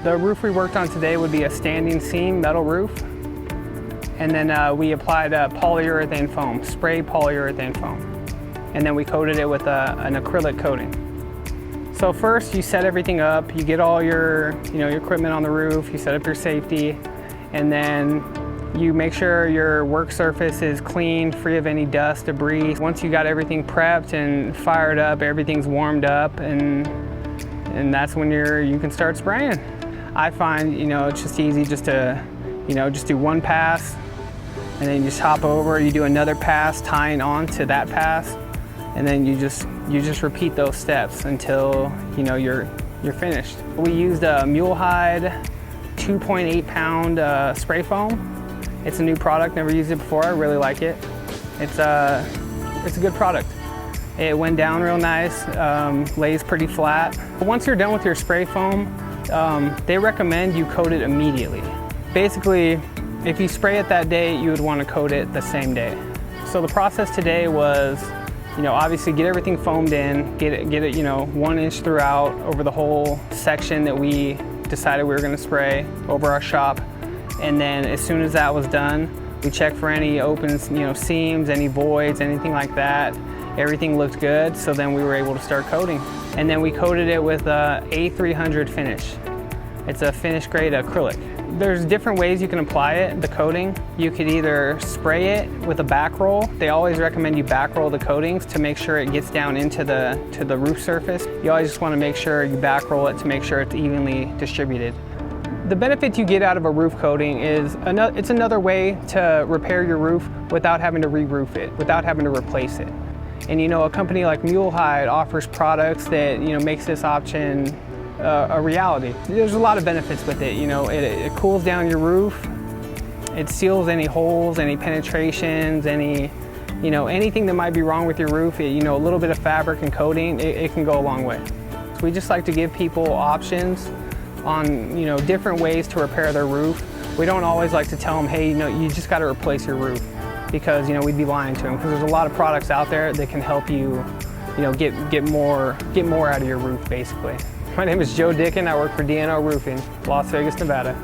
The roof we worked on today would be a standing seam metal roof. And then we applied polyurethane foam, spray polyurethane foam. And then we coated it with an acrylic coating. So first you set everything up, you get all your equipment on the roof, you set up your safety, and then you make sure your work surface is clean, free of any dust, debris. Once you got everything prepped and fired up, everything's warmed up, and that's when you can start spraying. I find, it's just easy just to, just do one pass, and then you just hop over, you do another pass tying on to that pass, and then you just repeat those steps until, you're finished. We used a Mule-Hide 2.8 pound spray foam. It's a new product, never used it before. I really like it. It's a good product. It went down real nice, lays pretty flat. Once you're done with your spray foam, they recommend you coat it immediately. Basically, if you spray it that day, you would want to coat it the same day. So the process today was, obviously get everything foamed in, get it 1 inch throughout over the whole section that we decided we were going to spray over our shop. And then as soon as that was done, we checked for any open, seams, any voids, anything like that. Everything looked good, so then we were able to start coating. And then we coated it with a A300 finish. It's a finish grade acrylic. There's different ways you can apply it, the coating. You could either spray it with a back roll. They always recommend you back roll the coatings to make sure it gets down into the roof surface. You always just want to make sure you back roll it to make sure it's evenly distributed. The benefit you get out of a roof coating is it's another way to repair your roof without having to re-roof it, without having to replace it. And a company like Mule-Hide offers products that makes this option a reality. There's a lot of benefits with it. It cools down your roof, it seals any holes, any penetrations, anything that might be wrong with your roof. A little bit of fabric and coating, it can go a long way. So we just like to give people options on different ways to repair their roof. We don't always like to tell them, hey, you just got to replace your roof, because we'd be lying to them, because there's a lot of products out there that can help you get more out of your roof, basically. My name is Joe Dickin. I work for DNO Roofing, Las Vegas, Nevada.